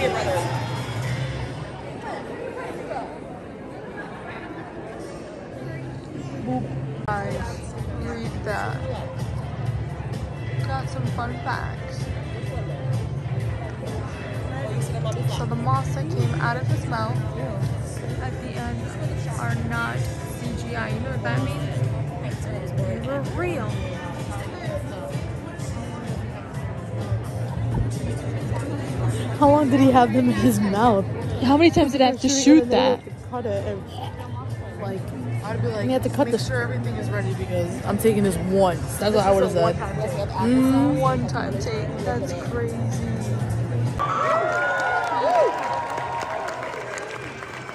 your brother. Guys, read that. Got some fun facts. So the moths that came out of his mouth at the end are not CGI. You know what that means? They were real. How long did he have them in his mouth? How many times did I have to shoot that? Cut it and, like, I'd be like, you have to cut this. Sure everything is ready because I'm taking this once. That's what I would have said. One time take. That's crazy.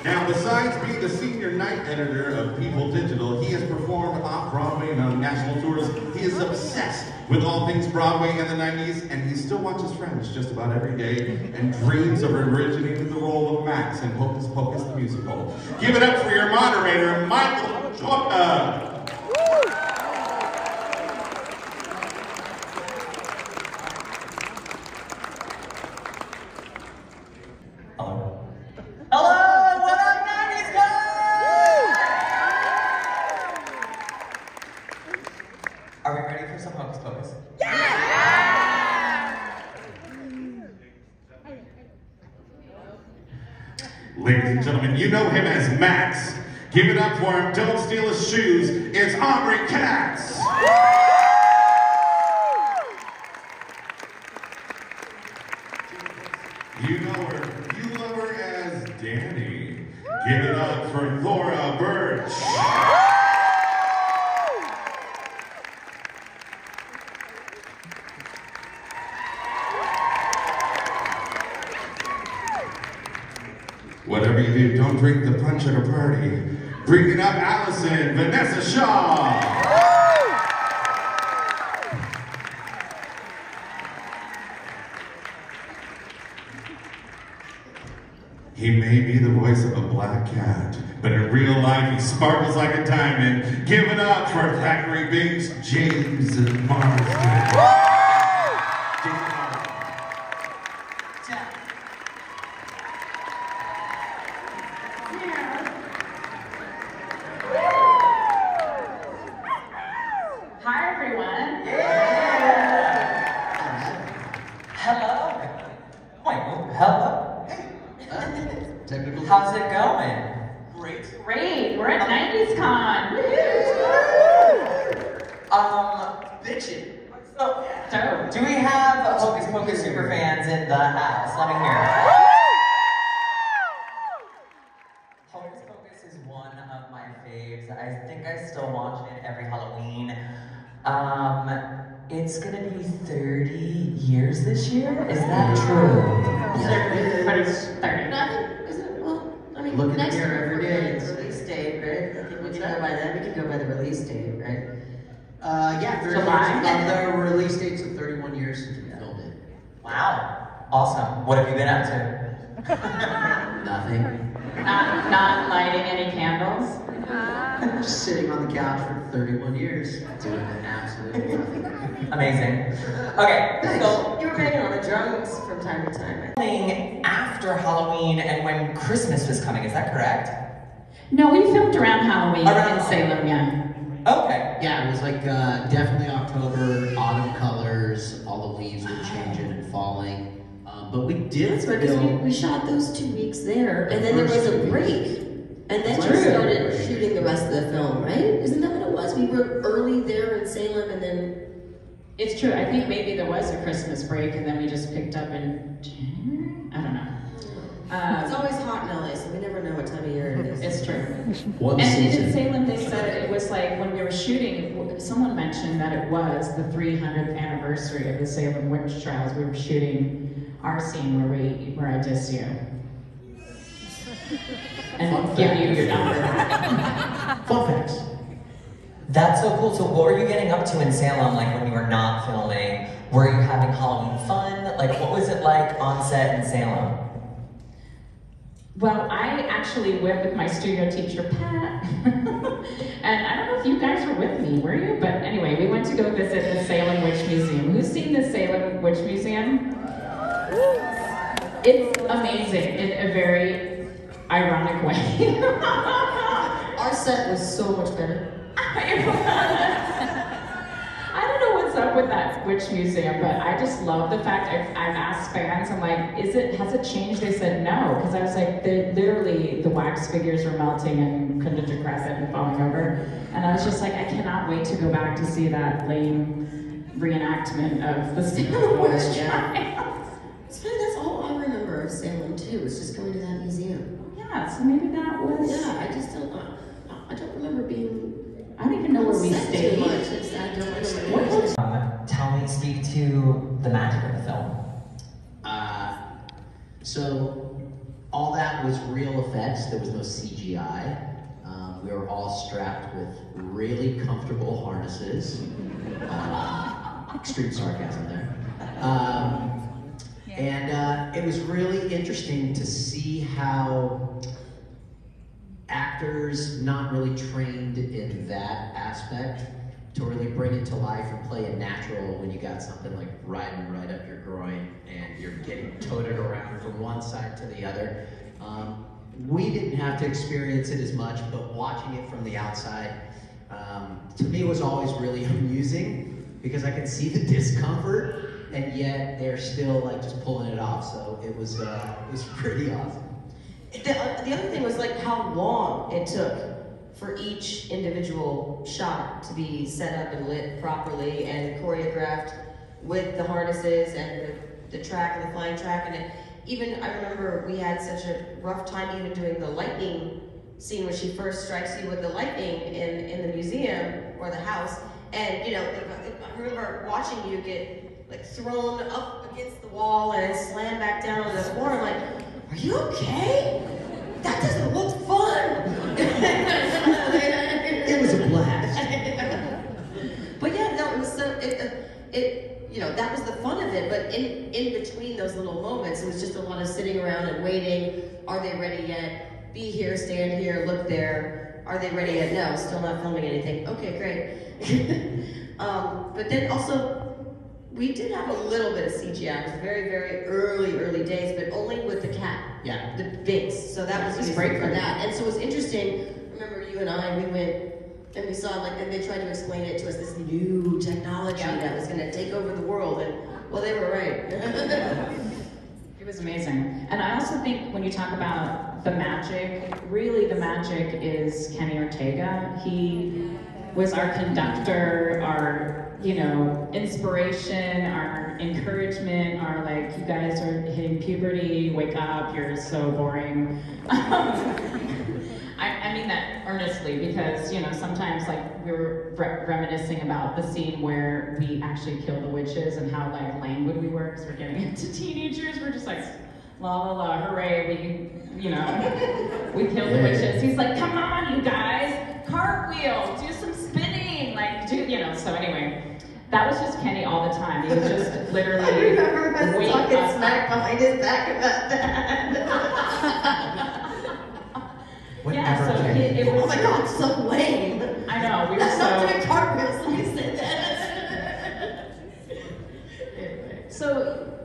Now, besides being the senior night editor of People Digital, he has performed off-Broadway and on national tours. He is obsessed with all things Broadway in the 90s, and he still watches Friends just about every day and dreams of originating the role of Max in Hocus Pocus the musical. Give it up for your moderator, Michael Jordan. Are we ready for some Hocus Pocus? Yeah! Ladies and gentlemen, you know him as Max. Give it up for him. Don't steal his shoes. It's Aubrey Katz. You know her. You love her as Danny. Give it up for Laura Birch. Whatever you do, don't drink the punch at a party. Bringing up Allison, Vanessa Shaw. He may be the voice of a black cat, but in real life he sparkles like a diamond. Give it up for Thackeray Binks, James Marsden. Hi everyone. Hello. Wait, hello. Technical. How's it going? Great. We're at 90s Con. Bitchin'. So, do we have Hocus Pocus super fans in the house? Let me hear it. Hocus Pocus is one of my faves. I think I still watch it every Halloween. It's gonna be 30 years this year? Is that true? Yeah. But it's 30. Nothing, is it? Well, I mean, Look at next the year year every for day. the release date, right? I think we can go by that. We can go by the release date, right? Yeah, 30 July? years. The release date's of 31 years since we filmed it. Wow. Awesome. What have you been up to? Nothing. Not lighting any candles. Just sitting on the couch for 31 years, doing absolutely nothing. Amazing. Okay, Thanks. so You were banging on the drums from time to time, right? filming after Halloween and when Christmas was coming, is that correct? No, we filmed around Halloween Around in Salem, yeah. Okay. Yeah, it was like definitely October, autumn colors, all the leaves were changing and falling. But we did That's right, because we shot those 2 weeks there, and then there was a break. And then we started shooting the rest of the film, right? Isn't that what it was? We were early there in Salem, and then... It's true. I think maybe there was a Christmas break, and then we just picked up in January? I don't know. It's always hot in LA, so we never know what time of year it is. It's true. One And season. in Salem, they said it was like when we were shooting, someone mentioned that it was the 300th anniversary of the Salem witch trials. We were shooting our scene where I diss you. And give you your number. Fun facts. That's so cool. So what were you getting up to in Salem, like when you were not filming? Were you having Halloween fun? Like what was it like on set in Salem? Well, I actually went with my studio teacher, Pat. And I don't know if you guys were with me, were you? But anyway, we went to go visit the Salem Witch Museum. Who's seen the Salem Witch Museum? It's amazing in a very ironic way. Our set was so much better. I don't know what's up with that witch museum, but I just love the fact I've asked fans, I'm like, has it changed? They said no, because I was like, literally the wax figures were melting and couldn't decrepit and falling over. And I was just like, I cannot wait to go back to see that lame reenactment of the Salem witch trial. It's funny, that's all I remember of Salem too, is just going to that museum. Yeah, so maybe that was... Yeah, I don't remember being... I don't even know where we stayed. Too much. I don't remember. Speak to the magic of the film. So all that was real effects. There was no CGI. We were all strapped with really comfortable harnesses. Extreme sarcasm there. And it was really interesting to see how actors not really trained in that aspect to really bring it to life and play it natural when you got something like riding right up your groin and you're getting toted around from one side to the other. We didn't have to experience it as much, but watching it from the outside, to me was always really amusing because I could see the discomfort and yet they're still like just pulling it off. So it was pretty awesome. The other thing was like how long it took for each individual shot to be set up and lit properly and choreographed with the harnesses and the track and the flying track. And I remember we had such a rough time even doing the lightning scene when she first strikes you with the lightning in the museum or the house. And I remember watching you get like thrown up against the wall and slammed back down on the floor. I'm like, are you okay? That doesn't look fun. It was a blast. But yeah, no, it was so, that was the fun of it, but in between those little moments, it was just a lot of sitting around and waiting. Are they ready yet? Be here, stand here, look there. Are they ready yet? No, still not filming anything. Okay, great. But then also, we did have a little bit of CGI. It was very, very early days, but only with the cat. Yeah. The Binks. So that was great for that. And so it was interesting. Remember you and I, we went and we saw and they tried to explain it to us, this new technology that was gonna take over the world. And well, they were right. It was amazing. And I also think when you talk about the magic, really the magic is Kenny Ortega. He was our conductor, our inspiration, our encouragement, our like, you guys are hitting puberty, wake up, you're so boring. I mean that earnestly because, sometimes like we were reminiscing about the scene where we actually killed the witches and how like languid we were because we're getting into teenagers. We're just like, la la la, hooray, we killed the witches. He's like, come on, you guys, cartwheel, do some spinning, like so anyway. That was just Kenny all the time. He was just literally I remember us talking smack behind his back about that. Yeah, so it was... Oh my God, so lame. I know, we were That's so... not doing cartwheels, let me say that. So,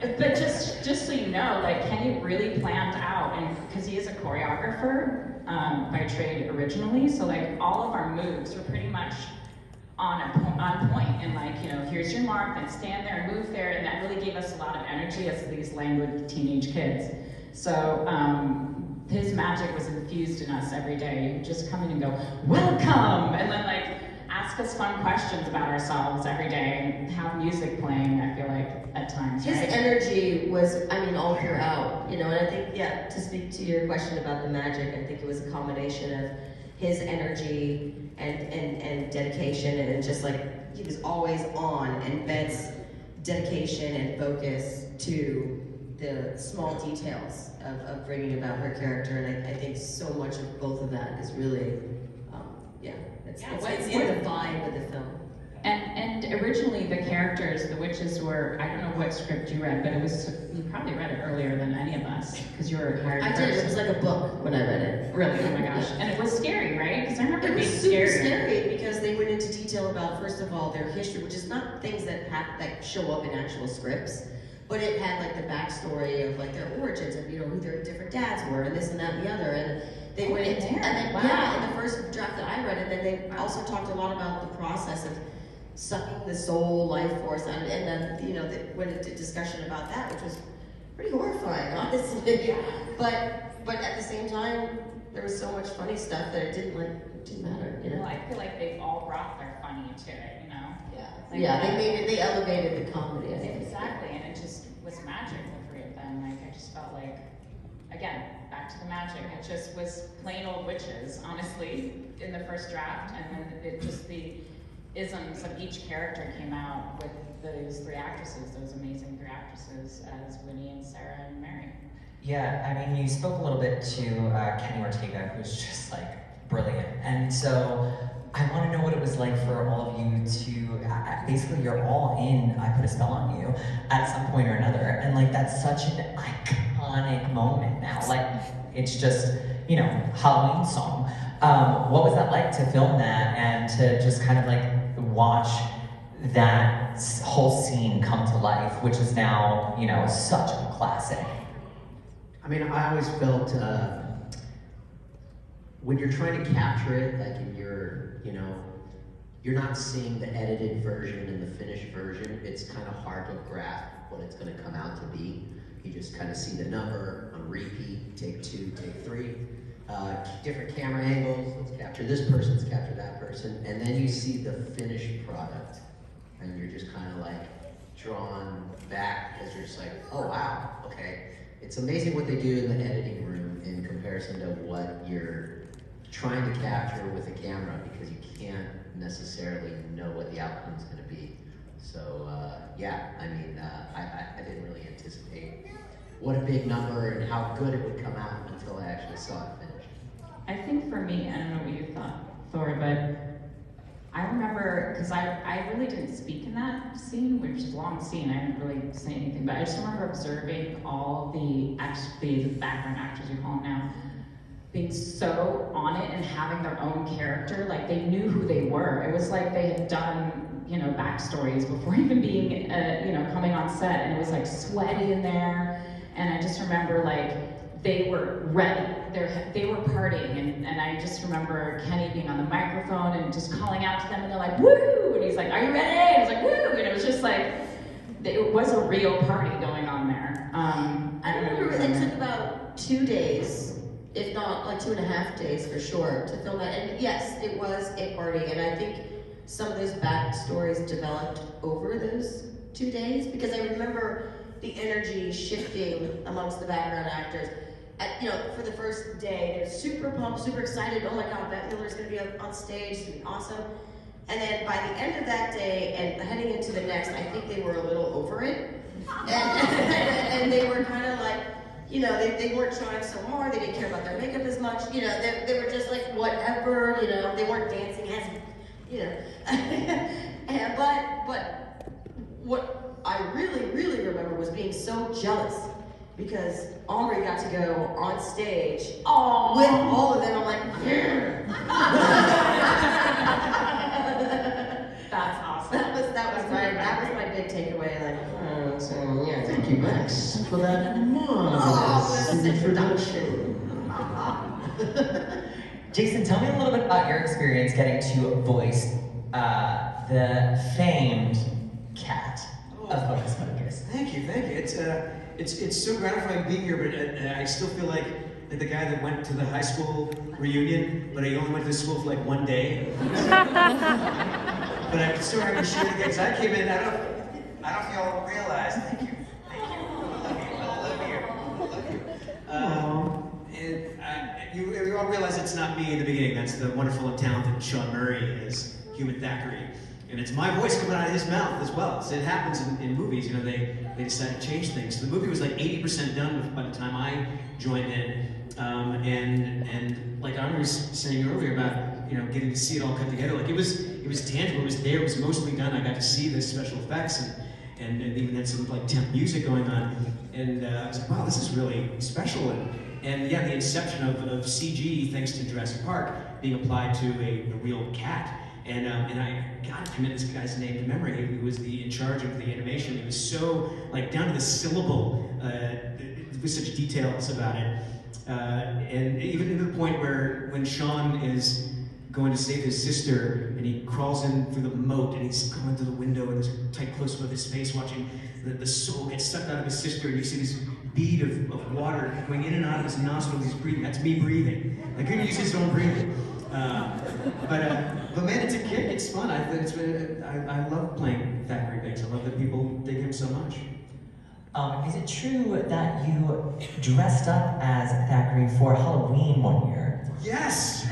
but just so you know, like Kenny really planned out, and because he is a choreographer by trade originally, so like all of our moves were pretty much on point, and like, here's your mark, then stand there and move there, and that really gave us a lot of energy as these languid teenage kids. So his magic was infused in us every day. He'd just come in and go, welcome, and then like ask us fun questions about ourselves every day, and have music playing, I feel like, at times. His right? energy was, all throughout, and I think, to speak to your question about the magic, I think it was a combination of his energy and dedication, and just like, he was always on, and Bet's dedication and focus to the small details of bringing about her character, and I think so much of both of that is really, it's in the vibe of the film. And originally the characters, the witches were, I don't know what script you read, but you probably read it earlier than any of us, because you were hired first. I did, it was like a book when I read it. Really, oh my gosh. And it was scary, right? Because I remember it being was super scared. scary because they went into detail about, first of all, their history, which is not things that show up in actual scripts, but it had like the backstory of like their origins and you know who their different dads were and this and that and the other, and they went into, and then yeah, in the first draft that I read, and then they also talked a lot about the process of sucking the soul life force, and then you know went into discussion about that, which was pretty horrifying, honestly. But at the same time, there was so much funny stuff that it didn't matter, you know. Well, I feel like they've all brought their funny to it, you know. Yeah, like, yeah, they elevated the comedy. I think. Exactly, and it just was magic. The three of them, like I just felt like, again, back to the magic. It just was plain old witches, honestly, in the first draft, and then it just the isms of each character came out with those three actresses, those amazing three actresses as Winnie and Sarah and Mary. Yeah, I mean, you spoke a little bit to Kenny Ortega, who's just like brilliant. And so I want to know what it was like for all of you to, basically you're all in I Put a Spell on You at some point or another. And like, that's such an iconic moment now. Like, it's just, you know, Halloween song. What was that like to film that and to just kind of like watch that whole scene come to life, which is now, you know, such a classic? I mean, I always felt when you're trying to capture it, like in your, you know, you're not seeing the edited version and the finished version. It's kind of hard to grasp what it's going to come out to be. You just kind of see the number on repeat, take 2, take 3, different camera angles. Let's capture this person, let's capture that person, and then you see the finished product, and you're just kind of like drawn back because you're just like, oh wow, okay. It's amazing what they do in the editing room in comparison to what you're trying to capture with a camera, because you can't necessarily know what the outcome's going to be. So yeah, I mean, I didn't really anticipate what a big number and how good it would come out until I actually saw it finished. I think for me, I don't know what you thought, Thor, but I remember, because I really didn't speak in that scene, which is a long scene, I didn't really say anything, but I just remember observing all the background actors, you call them now, being so on it and having their own character, like they knew who they were. It was like they had done, you know, backstories before even being, you know, coming on set, and it was like sweaty in there, and I just remember like, they were ready. They were partying, and I just remember Kenny being on the microphone and just calling out to them, and they're like, woo! And he's like, are you ready? And I was like, woo! And it was just like, it was a real party going on there. I remember it took about 2 days, if not like 2.5 days for sure, to film that. And yes, it was a party, and I think some of those backstories developed over those 2 days, because I remember the energy shifting amongst the background actors. You know, for the first day, they're super pumped, super excited. Oh my God, Bette Midler's going to be up on stage. It's going to be awesome. And then by the end of that day and heading into the next, I think they were a little over it. And they were kind of like, you know, they weren't trying so hard. They didn't care about their makeup as much. You know, they were just like, whatever, you know, they weren't dancing as, you know. But what I really, really remember was being so jealous, because Henri got to go on stage with all of them. I'm like, yeah. That's awesome. That was my big takeaway. Like, so yeah, Thank you, Max, for that marvelous introduction. Jason, tell me a little bit about your experience getting to voice the famed cat of Hocus Pocus. Thank you. It's so gratifying being here, but I still feel like the guy that went to the high school reunion, but he only went to school for like 1 day. But I'm still having to share it again, because I came in, I don't know if y'all realize, thank you. I love you. And you all realize it's not me in the beginning. That's the wonderful and talented Sean Murray as Human Thackeray. And it's my voice coming out of his mouth as well. So it happens in movies, you know, they decide to change things. The movie was like 80% done by the time I joined in. And like I was saying earlier about, you know, getting to see it all cut together, like it was tangible, it was there, it was mostly done. I got to see the special effects and even had some like temp music going on. And I was like, wow, this is really special. And yeah, the inception of CG, thanks to Jurassic Park, being applied to a real cat. And I commit this guy's name to memory, who was in charge of the animation. It was so, like, down to the syllable, with such details about it. And even to the point where when Sean is going to save his sister, and he crawls in through the moat, and he's going to the window, and there's a tight close-up of his face, watching the soul get sucked out of his sister, and you see this bead of water going in and out of his nostrils. He's breathing. That's me breathing. I couldn't use his own breathing. But man, it's a kick. It's fun. I love playing Thackeray Biggs. I love that people dig him so much. Is it true that you dressed up as Thackeray for Halloween one year? Yes!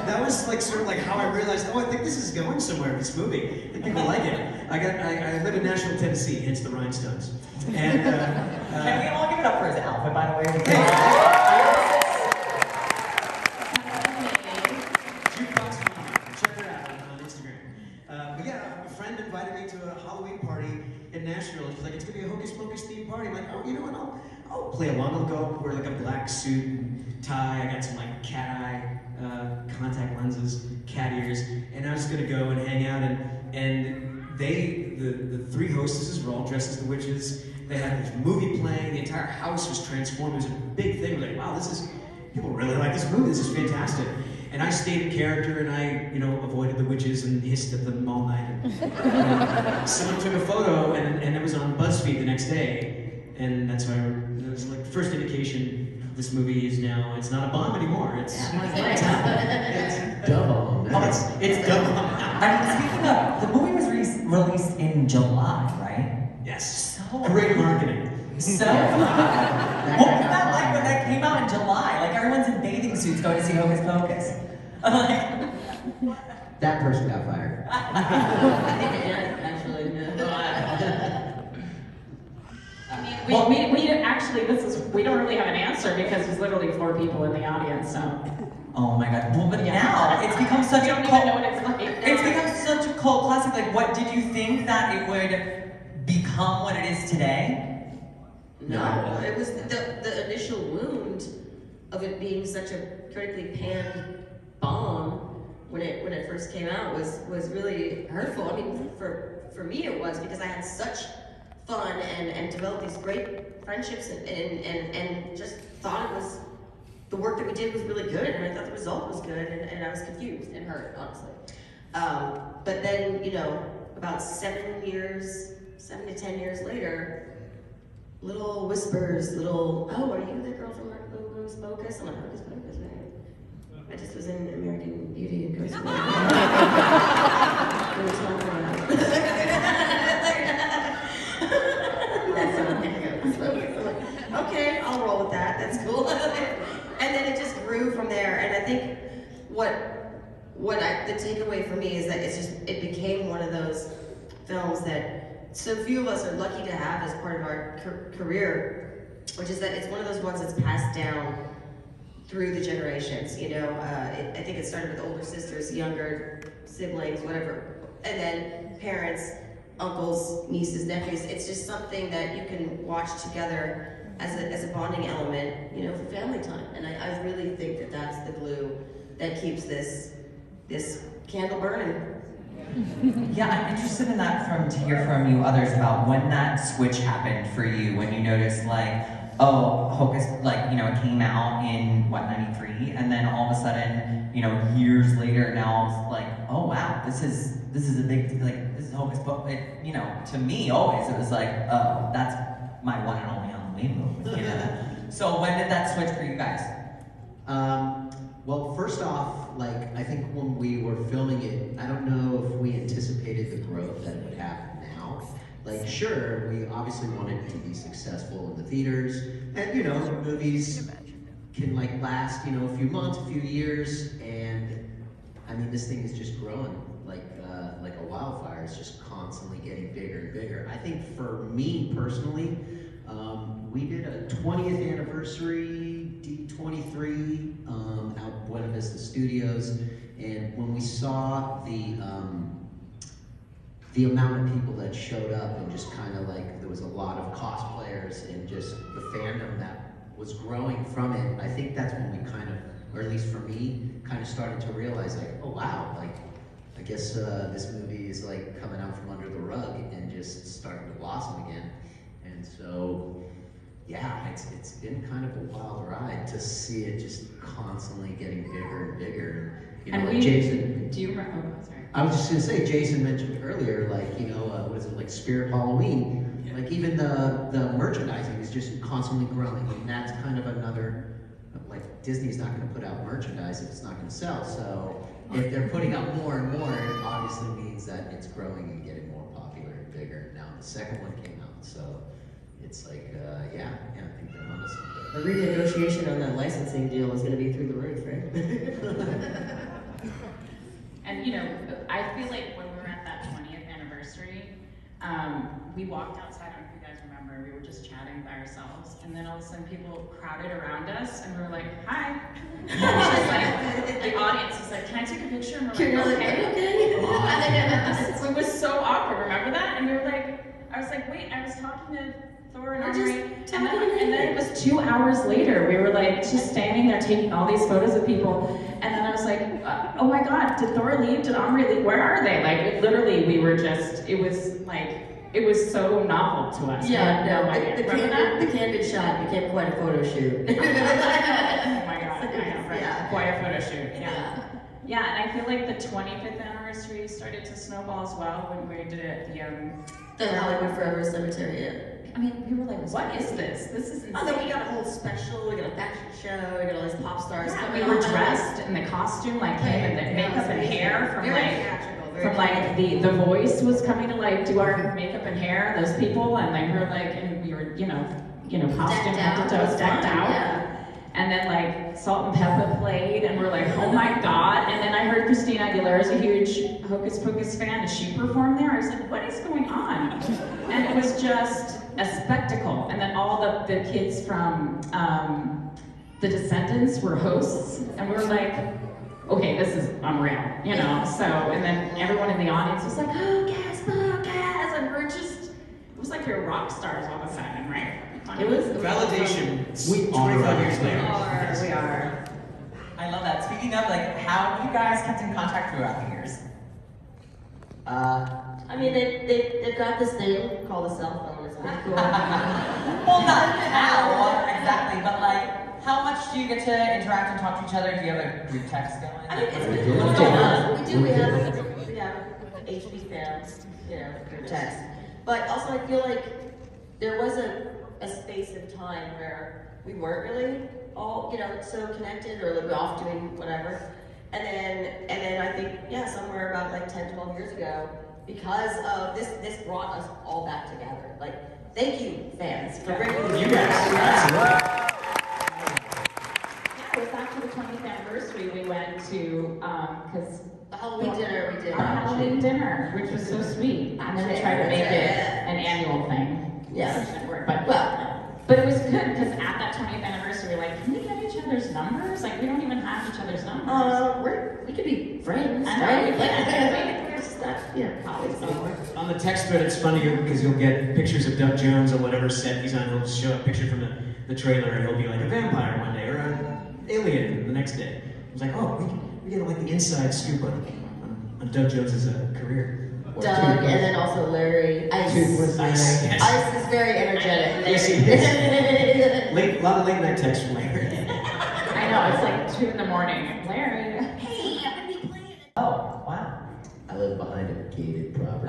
That was like sort of like how I realized, oh, I think this is going somewhere, this movie. I think people like it. I live in Nashville, Tennessee, hence the Rhinestones. And can we all give it up for his outfit, by the way? Check her out on Instagram. But yeah, a friend invited me to a Halloween party in Nashville. She's like, it's gonna be a Hocus Pocus themed party. I'm like, oh, you know what? I'll play along. I'll go wear like a black suit and tie. I got some like cat eye contact lenses, cat ears, and I was just gonna go and hang out. And the three hostesses were all dressed as the witches. They had this movie playing. The entire house was transformed. It was a big thing. We're like, wow, people really like this movie. This is fantastic. And I stayed in character, and I, avoided the witches and hissed at them all night. And, someone took a photo, and it was on BuzzFeed the next day, and that's why it was like the first indication this movie is now. It's not a bomb anymore. It's Dumb. Oh, it's dumb. I mean, speaking of, the movie was released in July, right? Yes. So great marketing. So, what was that like when that came out in July? Like, everyone's in bathing suits going to see Hocus Pocus. I'm like, that person got fired. Actually, no. I mean, we actually, we don't really have an answer because there's literally 4 people in the audience, so. oh my god. Well, but now, it's become such a cult. Know what it's like. It's become such a cult classic. Like, what, did you think that it would become what it is today? No, it was the initial wound of it being such a critically panned bomb when it first came out was really hurtful. I mean, for me it was, because I had such fun and developed these great friendships and just thought it was, the work that we did was really good, and I thought the result was good, and I was confused and hurt, honestly. But then, about 7 to 10 years later, little whispers, oh, are you the girl from Hocus Pocus? I'm like, Hocus Pocus, right? I just was in American Beauty and Ghost. Okay, I'll roll with that. That's cool. And then it just grew from there. And I think the takeaway for me is that it became one of those films that so few of us are lucky to have as part of our career, which is that it's one of those ones that's passed down through the generations. I think it started with older sisters, younger siblings, whatever, and then parents, uncles, nieces, nephews. It's just something that you can watch together as a bonding element, for family time. And I really think that that's the glue that keeps this candle burning. Yeah, I'm interested in that to hear from you others about when that switch happened for you, when you noticed like, oh, Hocus, it came out in, 93? And then all of a sudden, years later, now it's like, oh wow, this is a big, this is Hocus Pocus. To me, always, it was like, oh, that's my one and only Halloween movie, So when did that switch for you guys? Well, first off, I think when we were filming it, I don't know if we anticipated the growth that it would have now. Sure, we obviously wanted it to be successful in the theaters, and movies can last, a few months, a few years, and I mean, this thing is just growing like a wildfire. It's just constantly getting bigger and bigger. I think for me personally, we did a 20th anniversary D23 out Buena Vista Studios, and when we saw the amount of people that showed up, and just kind of there was a lot of cosplayers and just the fandom that was growing from it, I think that's when we kind of or at least for me, kind of started to realize like, oh wow, like I guess this movie is like coming out from under the rug and just starting to blossom again. And so, yeah, it's been kind of a wild ride to see it just constantly getting bigger and bigger. You know, like Jason. Do you remember? Oh, sorry. I was just gonna say, Jason mentioned earlier, like, you know, what is it, like Spirit Halloween? Yeah. Like even the merchandising is just constantly growing, and that's kind of another, like Disney's not gonna put out merchandise if it's not gonna sell. So if they're putting out more and more, it obviously means that it's growing and getting more popular and bigger. Now the second one came out, so it's like, yeah, I think they're onto something. The renegotiation on that licensing deal is gonna be through the roof, right? And you know, I feel like when we were at that 20th anniversary, we walked outside, I don't know if you guys remember, we were just chatting by ourselves, and then all of a sudden people crowded around us, and we were like, hi. And just like, the audience was like, can I take a picture? And we're like, okay. It was so awkward, remember that? And we were like, I was like, wait, I was talking to Thor and Omri, and then it was 2 hours later, we were like just standing there taking all these photos of people, and then I was like, oh my god, did Thor leave? Did Omri leave? Where are they? Like, it, literally, we were just, it was like, it was so novel to us. Yeah, no, the candid shot became quite a photo shoot. Oh my god, I know, right? Yeah. Quite a photo shoot, yeah. Yeah, and I feel like the 25th anniversary started to snowball as well when we did it at the Hollywood Forever Cemetery, yeah. I mean, we were like, what is this? This is insane. Oh, then we got a whole special, we got a fashion show, we got all these pop stars coming. We were dressed in the costume, like him, and the makeup and hair from like the voice was coming to like do our makeup and hair, those people, and like we were like, and we were, you know, costume decked out. Yeah. And then like Salt and Pepper played, and we're like, oh my god. And then I heard Christina Aguilera is a huge Hocus Pocus fan, and she performed there. I was like, what is going on? And it was just a spectacle. And then all the kids from The Descendants were hosts, and we were like, okay, this is unreal, you know? So, and then everyone in the audience was like, Hocus Pocus, and we're just, it was like we were rock stars all of a sudden, right? It was validation. 25 years later. We are. I love that. Speaking of, like, how have you guys kept in contact throughout the years? I mean, they've got this thing called a cell phone. It's pretty cool. Well, not now, exactly, but like, how much do you get to interact and talk to each other? Do you have a group text going? I mean, it's been cool. We do. We have HB fans, you know, group text. But also, I feel like there was a space of time where we weren't really all, you know, so connected or like off doing whatever. And then I think, yeah, somewhere about like 10, 12 years ago, because of this brought us all back together. Like, thank you, fans, for bringing you guys. Yeah, it was after the 20th anniversary we went to, because the Halloween dinner we did. Our Halloween dinner, which was so sweet. And then we tried to make it an annual thing. Yeah. But it was good because at that 20th anniversary, we're like, can we get each other's numbers? Like, we don't even have each other's numbers. We could be friends, right? We're just not, you know, colleagues somewhere. On the text thread, it's funny because you'll get pictures of Doug Jones or whatever set he's on. He'll show a picture from the trailer, and he'll be like a vampire one day or an alien the next day. It's like, oh, we get like the inside scoop on Doug Jones' career. Doug, and then also Larry. Ice is very energetic. A lot of late night texts from Larry. I know, it's like 2 in the morning. Larry, hey, I'm gonna be playing. Oh, wow. I live behind a gated property.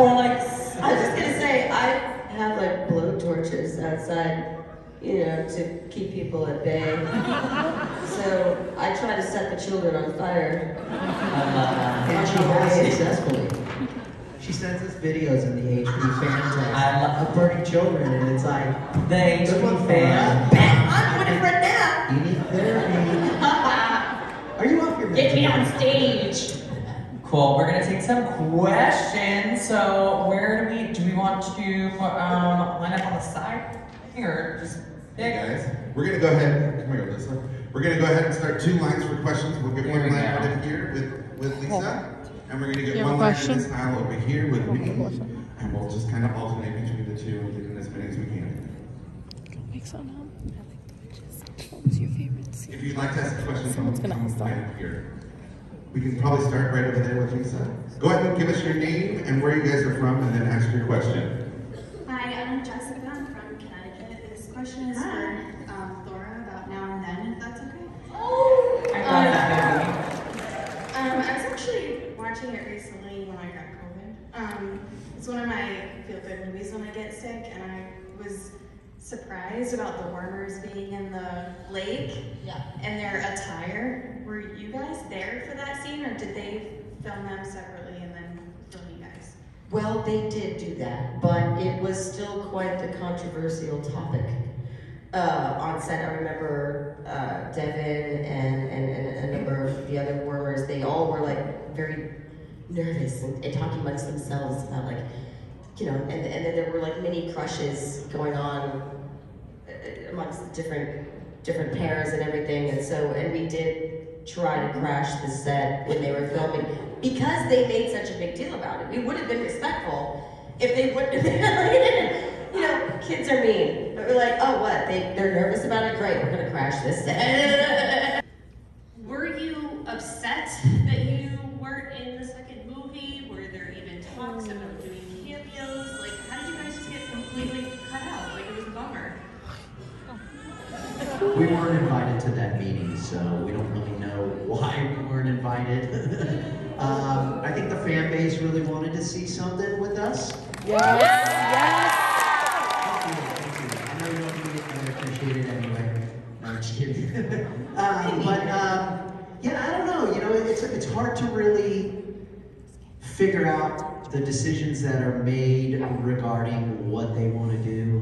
Or like, I was just gonna say, I have like blow torches outside, you know, to keep people at bay. So I try to set the children on fire. And she has successfully. She sends us videos in the HP fan text of burning children, and it's like, the HP fan. I'm doing it right now. You need therapy. Are you off your mind? get me on stage. Cool. We're gonna take some questions. So where do we want to line up on the side here? Just hey guys, we're gonna go ahead. Come here, Lisa. We're gonna go ahead and start 2 lines for questions. We'll get one line right in here with Lisa, and we're gonna get one line in this aisle over here with me, and we'll just kind of alternate between the two and get in as many as we can. Don't make fun of him. I like the witches. What was your favorite? If you'd like to ask a question, Someone's gonna come ask that. right up here. We can probably start right over there with Lisa. Go ahead and give us your name and where you guys are from, and then ask your question. Hi, I'm Jessica. I'm from Connecticut. This question is for Thora about Now and Then, if that's okay. Oh, I love that movie. I was actually watching it recently when I got COVID. It's one of my feel-good movies when I get sick, and I was surprised about the wormers being in the lake and their attire. Were you guys there for that scene, or did they film them separately and then film you guys? Well, they did do that, but it was still quite the controversial topic. On set, I remember Devin and a number of the other wormers, they all were like very nervous and talking amongst themselves about like, you know, and then there were like mini crushes going on amongst different pairs and everything, and we did try to crash the set when they were filming because they made such a big deal about it. We would have been respectful if they wouldn't have been. You know, kids are mean, but we're like, oh, what? They're nervous about it? Great, we're gonna crash this set. Were you upset that you weren't in the second movie? Were there even talks about doing cameos? Like, how did you guys just get completely cut out? Like, it was a bummer. We weren't invited to that meeting, so we don't really know why we weren't invited. I think the fan base really wanted to see something with us. Yes. I know you don't need it, I appreciate it anyway. No, I'm just kidding. Yeah, I don't know. You know, it's hard to really figure out the decisions that are made regarding what they want to do.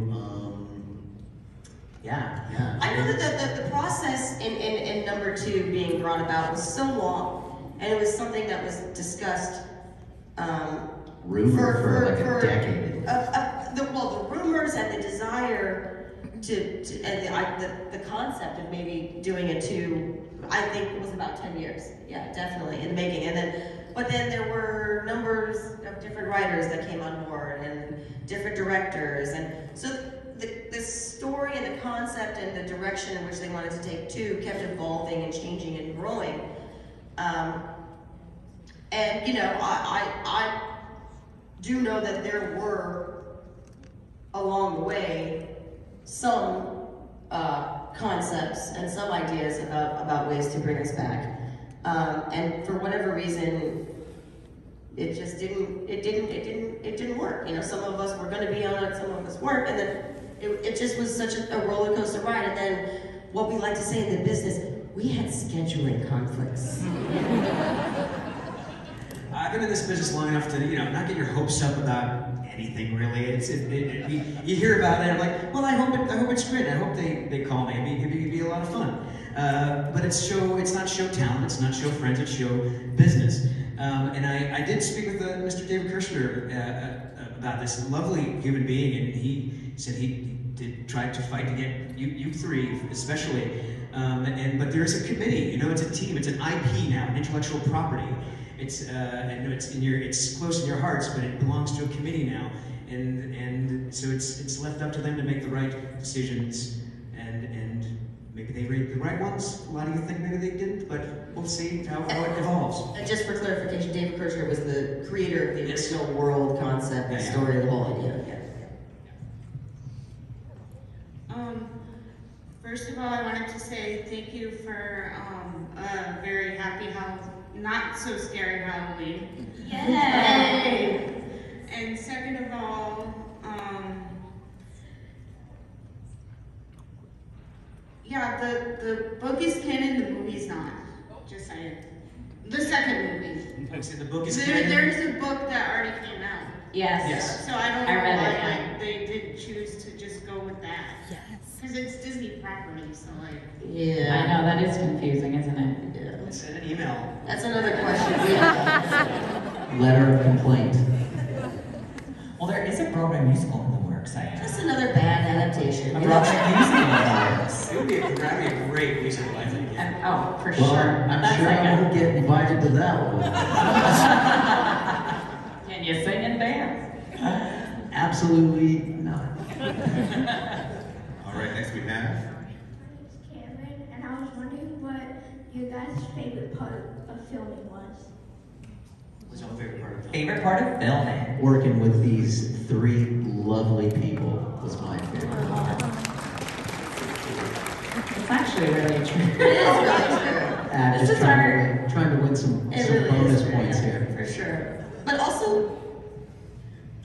Yeah. I know that the process in number 2 being brought about was so long, and it was something that was discussed. Rumored for like a decade. The rumors and the desire and the concept of maybe doing it too, I think it was about 10 years. Yeah, definitely in the making. But then there were numbers of different writers that came on board and different directors, and so the story and the concept and the direction in which they wanted to take too kept evolving and changing and growing. And you know, I do know that there were, along the way, some concepts and some ideas about ways to bring us back. And for whatever reason, it just didn't work. You know, some of us were going to be on it, some of us weren't, and then it just was such a roller coaster ride. And then, what we like to say in the business, we had scheduling conflicts. I've been in this business long enough to, you know, not get your hopes up about anything really. You hear about it, I'm like, well, I hope it's great. I hope they call me. It'd be a lot of fun. But it's not show talent. It's not show friends. It's show business. And I did speak with Mr. David Kirshner about this lovely human being, and he said he did try to fight to get you three, especially. But there's a committee. You know, it's a team. It's an IP now, an intellectual property. It's it's close in your hearts, but it belongs to a committee now, and so it's left up to them to make the right decisions, and maybe they rate the right ones. A lot of you think maybe they didn't, but we'll see how it evolves. And just for clarification, David Kirshner was the creator of the original world concept, the story of the whole idea. First of all, I wanted to say thank you for a very happy not so scary Halloween. Yay! And second of all, yeah, the book is canon, the movie's not. Just saying. The second movie. The book is canon. There's a book that already came out. Yes. So I don't know read why it. they didn't choose to just go with that. Yes. Because it's Disney property, so like. Yeah. I know, that is confusing, isn't it? Yeah. Send an email. That's another question. Letter of complaint. Well, there is a Broadway musical in the works, I That's another bad adaptation. A Broadway musical in the works. It would be a great musical, I think. Oh, for Well, sure. I'm That's sure like I won't get invited to that one. Can you sing and dance? Absolutely not. All right, next we have. Cameron, and I was wondering your guys' favorite part of filming was? What's your favorite part of filming? Favorite part of filming? Working with these three lovely people was my favorite part. It's actually really true. It is really true. Just trying to win some Really bonus is, points yeah, here. for sure. But also,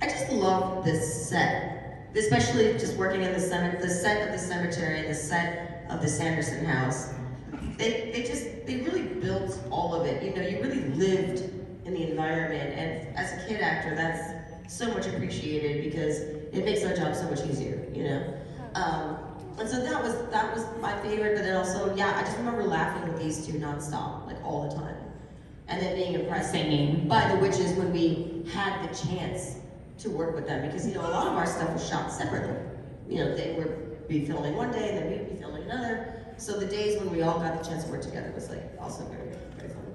I just love this set, especially just working in the set of the cemetery and the set of the Sanderson house. They really built all of it. You know, you really lived in the environment, and as a kid actor, that's so much appreciated because it makes our job so much easier. You know. And so that was my favorite, but then also, yeah, I just remember laughing with these two nonstop, like all the time. And then being impressed by the witches when we had the chance to work with them, because, you know, a lot of our stuff was shot separately. You know, they would be filming one day and then we'd be filming another. So the days when we all got the chance to work together was like also very, very fun.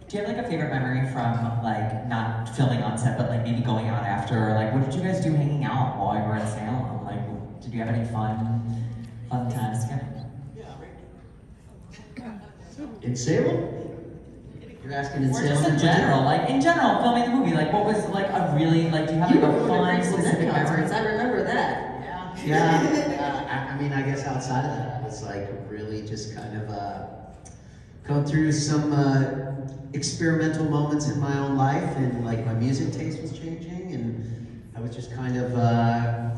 Do you have like a favorite memory from like not filming on set, but like maybe going out after? Or, like, what did you guys do hanging out while you were in Salem? Like, did you have any fun times together? In Salem? You're asking in Or Salem? just in general, like in general, filming the movie, like what was like a really, like do you have like a fun specific memory? I remember that. Yeah, I mean, I guess outside of that, it was like really just kind of going through some experimental moments in my own life, and like my music taste was changing, and I was just kind of,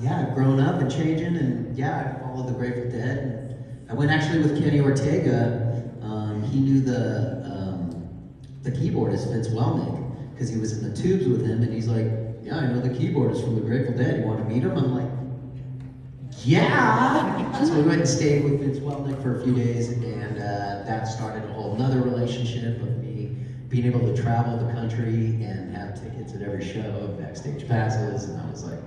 yeah, growing up and changing, and yeah, I followed the Grateful Dead. And I went actually with Kenny Ortega. He knew the keyboardist, Vince Welnick, because he was in the Tubes with him, and he's like, yeah, I know the keyboardist from the Grateful Dead. You want to meet him? I'm like, yeah! So we went and stayed with Vince Welnick for a few days, and that started a whole nother relationship of me being able to travel the country and have tickets at every show and backstage passes, and I was like,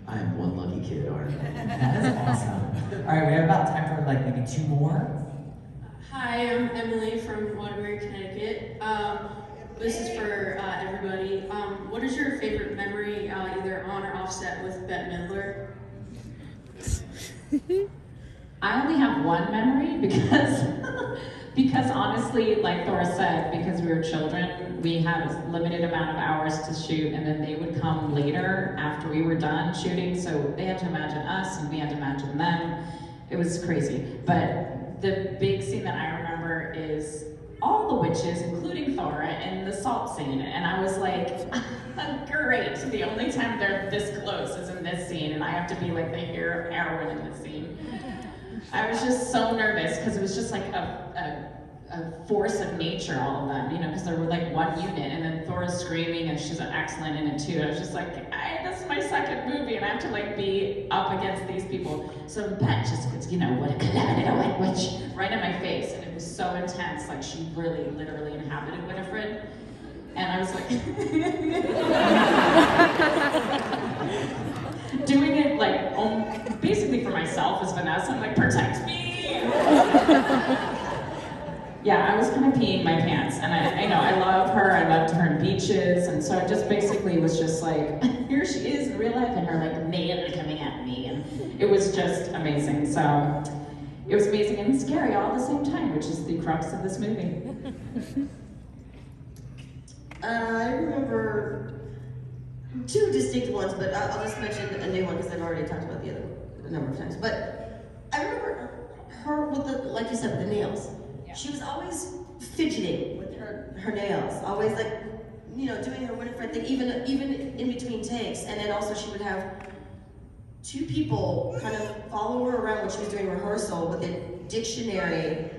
I am one lucky kid, aren't I? That is awesome. All right, we have about time for like maybe two more. Hi, I'm Emily from Waterbury, Connecticut. This is for everybody. What is your favorite memory, either on or off set, with Bette Midler? I only have one memory because honestly, like Thora said, because we were children, we had a limited amount of hours to shoot, and then they would come later after we were done shooting, so they had to imagine us and we had to imagine them. It was crazy. But the big scene that I remember is all the witches, including Thora, in the salt scene, and I was like, great, the only time they're this close is in this scene, and I have to be like the heroine in this scene. I was just so nervous, because it was just like a force of nature, all of them, you know, because they were like one unit, and then Thora's screaming, and she's excellent in it too. I was just like, this is my second movie, and I have to like be up against these people. So Bette just goes, you know, what a calamity, white witch, right in my face, and it was so intense, like she really, literally inhabited Winifred, and I was like, doing it like basically for myself as Vanessa, I'm like, protect me. Yeah, I was kind of peeing my pants, and I know, I love her, I loved her in Beaches, and so I just basically was just like, here she is in real life, and her like man coming at me, and it was just amazing. So it was amazing and scary all at the same time, which is the crux of this movie. I remember two distinct ones, but I'll just mention a new one because I've already talked about the other one a number of times. But I remember her with the, like you said, with the nails. She was always fidgeting with her nails, always like, you know, doing her Winifred thing, even in between takes. And then also she would have two people kind of follow her around when she was doing rehearsal with a dictionary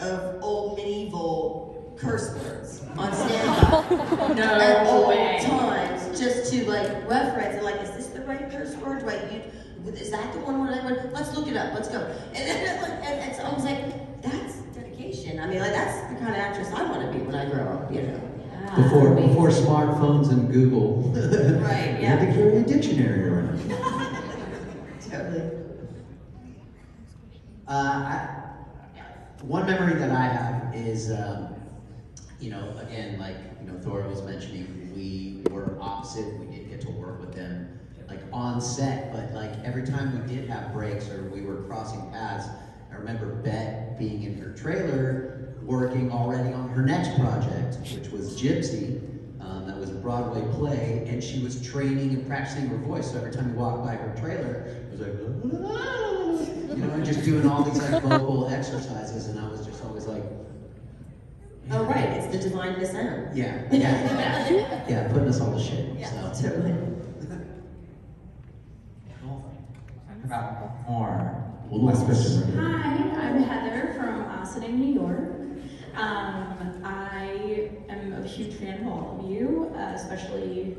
of old medieval curse words on standby. No at all way. times, just to like reference and like, is this the right curse word? Is that the one where I went? Let's look it up. Let's go. And then and so I was like, that's dedication. I mean, like that's the kind of actress I want to be when I grow up. You know. Before smartphones and Google, right? You had to carry a dictionary around. Totally. One memory that I have is, you know, again, like, you know, Thora was mentioning, we were opposite. We did get to work with them, like, on set, but, like, every time we did have breaks or we were crossing paths, I remember Bette being in her trailer working already on her next project, which was Gypsy. That was a Broadway play, and she was training and practicing her voice. So every time you walk by her trailer, it was like, you know, and just doing all these like vocal exercises, and I was just always like, oh right, it's the divine sound. yeah, putting us all to shame. Yeah, So. totally. About more. Well, last question right here. Hi, I'm Heather from Ossining, New York. I am a huge fan of all of you, especially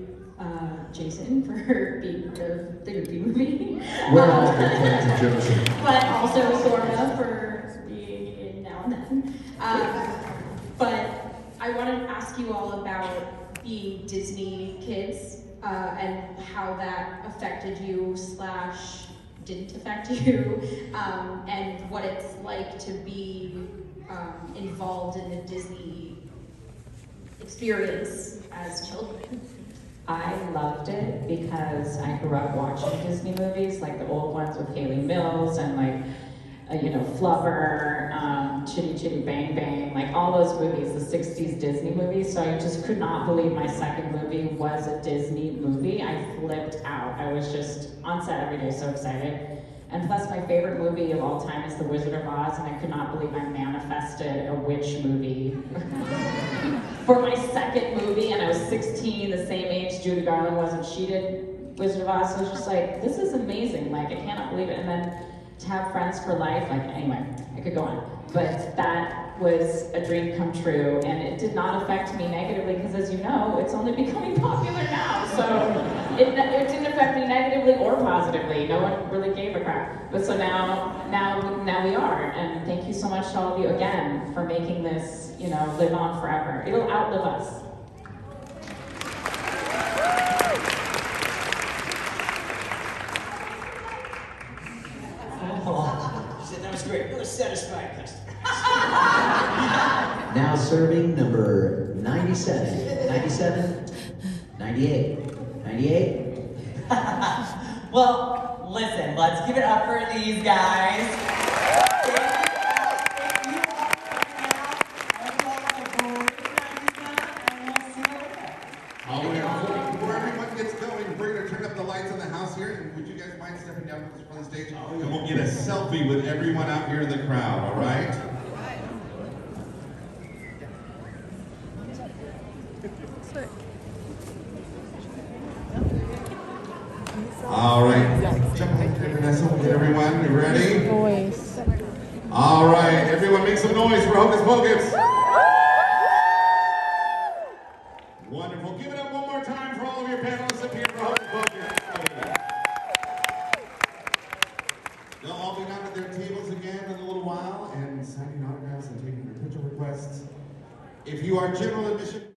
Jason for being the Goofy movie. We're all big fans of Jason. But also Sora for being in now and then. But I want to ask you all about being Disney kids and how that affected you / didn't affect you, and what it's like to be involved in the Disney experience as children. I loved it because I grew up watching Disney movies, like the old ones with Haley Mills and like, Flubber, Chitty Chitty Bang Bang, like all those movies, the 60s Disney movies. So I just could not believe my second movie was a Disney movie. I flipped out. I was just on set every day, so excited. And plus my favorite movie of all time is The Wizard of Oz, and I could not believe I manifested a witch movie for my second movie, and I was 16, the same age Judy Garland was, and she did Wizard of Oz, so I was just like, this is amazing, like I cannot believe it. And then to have friends for life, like anyway, I could go on. But that was a dream come true, and it did not affect me negatively, because as you know, it's only becoming popular now, so it didn't affect me negatively or positively. No one really gave a crap. But so now we are, and thank you so much to all of you again for making this, live on forever. It'll outlive us. She said that was great. Really satisfied customer. Now serving number 97, 98, 98. Well, listen, let's give it up for these guys. Before everyone gets going, we're going to turn up the lights on the house here. And would you guys mind stepping down to the front of the stage? And we'll get a selfie with everyone out here in the crowd, all right? All right. Jump in there, Vanessa. We'll get everyone. You ready? Voice. All right. Everyone make some noise for Hocus Pocus. Wonderful. Give it up one more time for all of your panelists up here for Hocus Pocus. They'll all be down at their tables again in a little while and signing autographs and taking your picture requests. If you are general admission